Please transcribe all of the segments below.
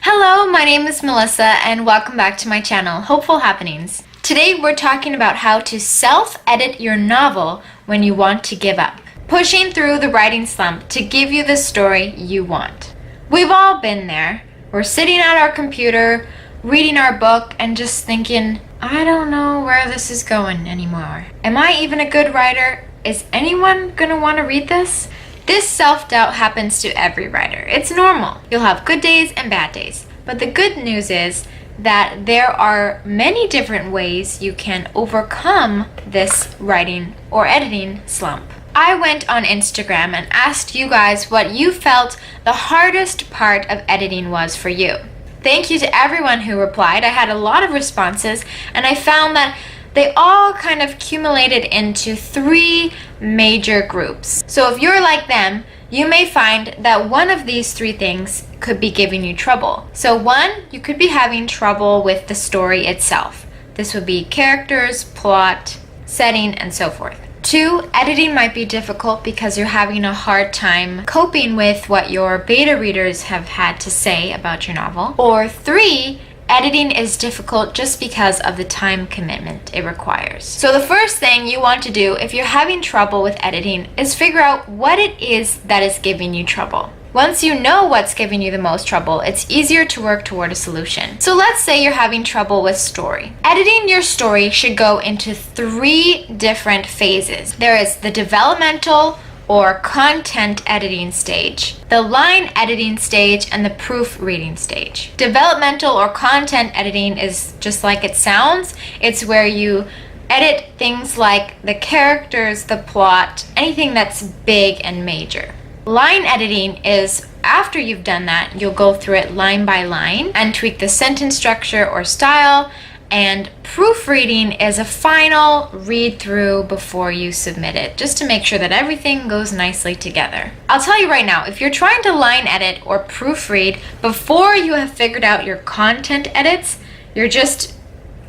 Hello, my name is Melissa and welcome back to my channel, Hopeful Happenings. Today we're talking about how to self-edit your novel when you want to give up. Pushing through the writing slump to give you the story you want. We've all been there. We're sitting at our computer, reading our book and just thinking, I don't know where this is going anymore. Am I even a good writer? Is anyone gonna want to read this? This self-doubt happens to every writer. It's normal. You'll have good days and bad days. But the good news is that there are many different ways you can overcome this writing or editing slump. I went on Instagram and asked you guys what you felt the hardest part of editing was for you. Thank you to everyone who replied. I had a lot of responses and I found that they all kind of accumulated into 3 major groups. So if you're like them, you may find that one of these 3 things could be giving you trouble. So 1, you could be having trouble with the story itself. This would be characters, plot, setting, and so forth. 2, editing might be difficult because you're having a hard time coping with what your beta readers have had to say about your novel. Or 3, editing is difficult just because of the time commitment it requires. So the first thing you want to do if you're having trouble with editing is figure out what it is that is giving you trouble. Once you know what's giving you the most trouble, it's easier to work toward a solution. So let's say you're having trouble with story. Editing your story should go into 3 different phases. There is the developmental or content editing stage, the line editing stage, and the proofreading stage. Developmental or content editing is just like it sounds. It's where you edit things like the characters, the plot, anything that's big and major. Line editing is after you've done that, you'll go through it line by line and tweak the sentence structure or style. And proofreading is a final read through before you submit it, just to make sure that everything goes nicely together. I'll tell you right now, if you're trying to line edit or proofread before you have figured out your content edits, you're just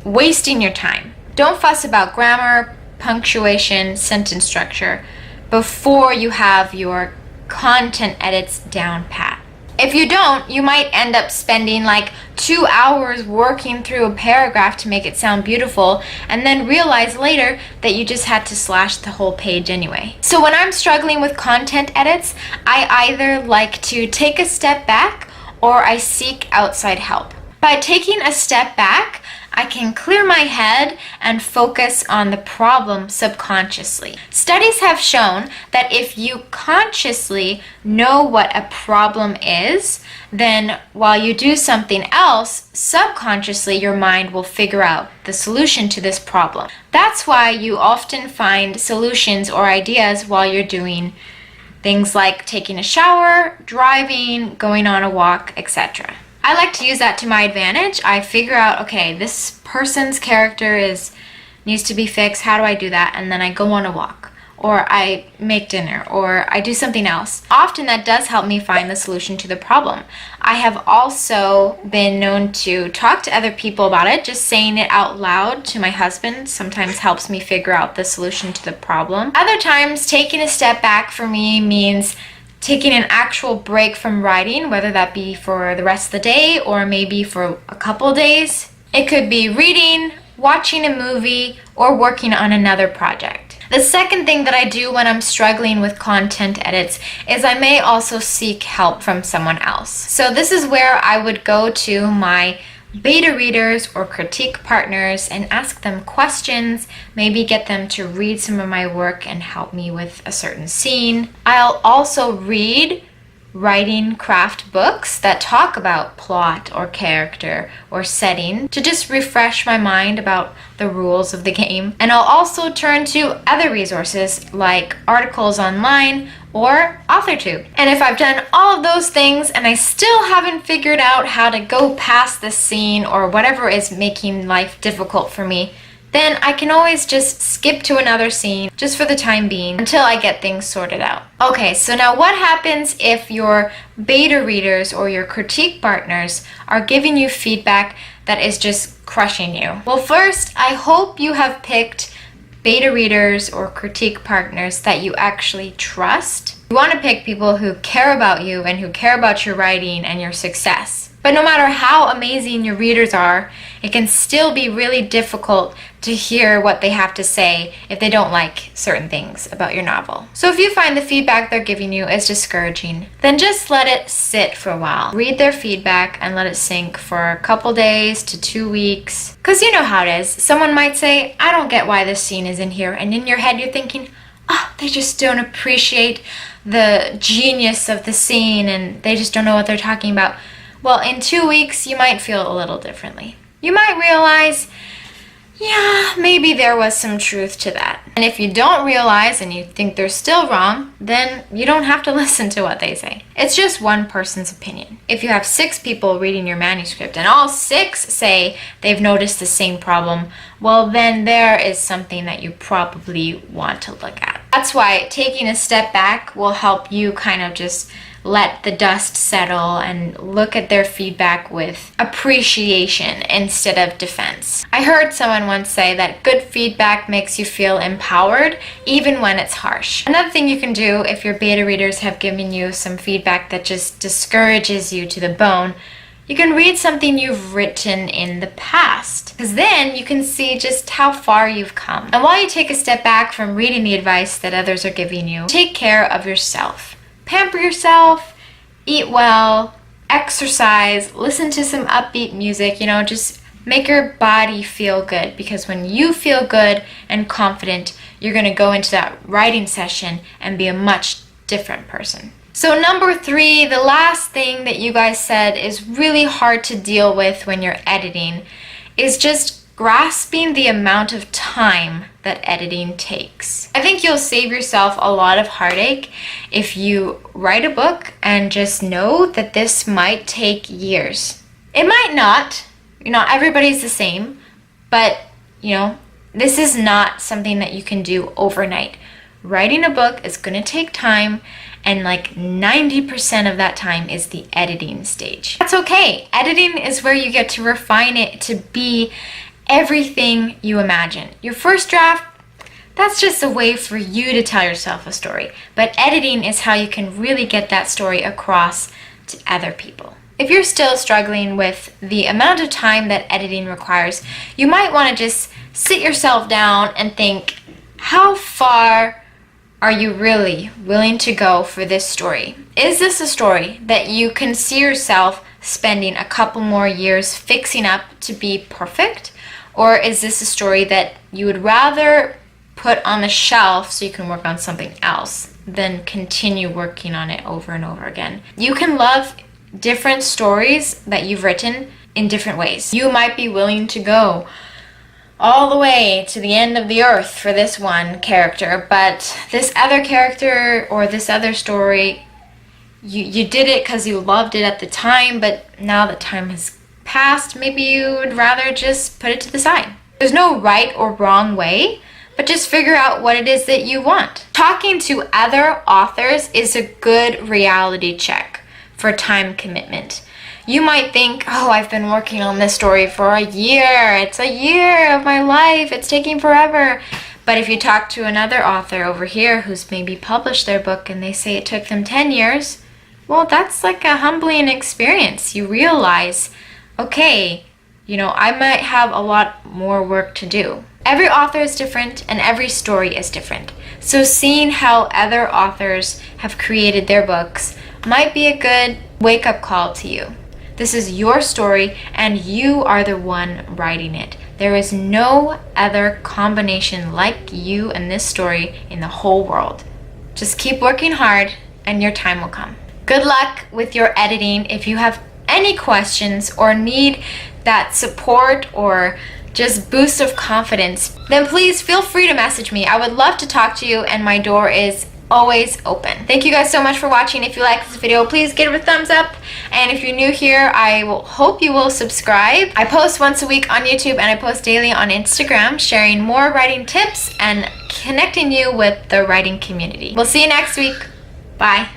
wasting your time. Don't fuss about grammar, punctuation, sentence structure before you have your content edits down pat. If you don't, you might end up spending like 2 hours working through a paragraph to make it sound beautiful and then realize later that you just had to slash the whole page anyway. So when I'm struggling with content edits, I either like to take a step back or I seek outside help. By taking a step back, I can clear my head and focus on the problem subconsciously. Studies have shown that if you consciously know what a problem is, then while you do something else, subconsciously your mind will figure out the solution to this problem. That's why you often find solutions or ideas while you're doing things like taking a shower, driving, going on a walk, etc. I like to use that to my advantage. I figure out, okay, this person's character needs to be fixed. How do I do that? And then I go on a walk, or I make dinner, or I do something else. Often that does help me find the solution to the problem. I have also been known to talk to other people about it. Just saying it out loud to my husband sometimes helps me figure out the solution to the problem. Other times, taking a step back for me means taking an actual break from writing, whether that be for the rest of the day or maybe for a couple days. It could be reading, watching a movie, or working on another project. The second thing that I do when I'm struggling with content edits is I may also seek help from someone else. So this is where I would go to my beta readers or critique partners and ask them questions, maybe get them to read some of my work and help me with a certain scene. I'll also read writing craft books that talk about plot or character or setting to just refresh my mind about the rules of the game. And I'll also turn to other resources like articles online or AuthorTube. And if I've done all of those things and I still haven't figured out how to go past the scene or whatever is making life difficult for me, then I can always just skip to another scene just for the time being until I get things sorted out. Okay, so now what happens if your beta readers or your critique partners are giving you feedback that is just crushing you? Well, first, I hope you have picked beta readers or critique partners that you actually trust. You want to pick people who care about you and who care about your writing and your success. But no matter how amazing your readers are, it can still be really difficult to hear what they have to say if they don't like certain things about your novel. So if you find the feedback they're giving you is discouraging, then just let it sit for a while. Read their feedback and let it sink for a couple days to 2 weeks. Because you know how it is. Someone might say, I don't get why this scene is in here. And in your head you're thinking, oh, they just don't appreciate the genius of the scene and they just don't know what they're talking about. Well, in 2 weeks, you might feel a little differently. You might realize, yeah, maybe there was some truth to that. And if you don't realize and you think they're still wrong, then you don't have to listen to what they say. It's just one person's opinion. If you have 6 people reading your manuscript and all 6 say they've noticed the same problem, well, then there is something that you probably want to look at. That's why taking a step back will help you kind of just let the dust settle and look at their feedback with appreciation instead of defense. I heard someone once say that good feedback makes you feel empowered even when it's harsh. Another thing you can do if your beta readers have given you some feedback that just discourages you to the bone, you can read something you've written in the past, because then you can see just how far you've come. And while you take a step back from reading the advice that others are giving you, take care of yourself. Pamper yourself, eat well, exercise, listen to some upbeat music, just make your body feel good, because when you feel good and confident, you're going to go into that writing session and be a much different person. So number 3, the last thing that you guys said is really hard to deal with when you're editing is just grasping the amount of time that editing takes. I think you'll save yourself a lot of heartache if you write a book and just know that this might take years. It might not, everybody's the same, but this is not something that you can do overnight. Writing a book is going to take time, and like 90% of that time is the editing stage. That's okay. Editing is where you get to refine it to be everything you imagine. Your first draft, that's just a way for you to tell yourself a story. But editing is how you can really get that story across to other people. If you're still struggling with the amount of time that editing requires, you might want to just sit yourself down and think, how far are you really willing to go for this story? Is this a story that you can see yourself spending a couple more years fixing up to be perfect? Or is this a story that you would rather put on the shelf so you can work on something else than continue working on it over and over again? You can love different stories that you've written in different ways. You might be willing to go all the way to the end of the earth for this one character, but this other character or this other story, you did it because you loved it at the time, but now that time has passed, maybe you would rather just put it to the side. There's no right or wrong way, but just figure out what it is that you want. Talking to other authors is a good reality check for time commitment. You might think, oh, I've been working on this story for a year. It's a year of my life. It's taking forever. But if you talk to another author over here who's maybe published their book and they say it took them 10 years, well, that's like a humbling experience. You realize, okay, I might have a lot more work to do. Every author is different and every story is different. So seeing how other authors have created their books might be a good wake-up call to you. This is your story and you are the one writing it. There is no other combination like you and this story in the whole world. Just keep working hard and your time will come. Good luck with your editing. If you have any questions or need that support or just boost of confidence, then please feel free to message me. I would love to talk to you and my door is always open. Thank you guys so much for watching. If you like this video, please give it a thumbs up. And if you're new here, I hope you will subscribe. I post once a week on YouTube and I post daily on Instagram, sharing more writing tips and connecting you with the writing community. We'll see you next week. Bye.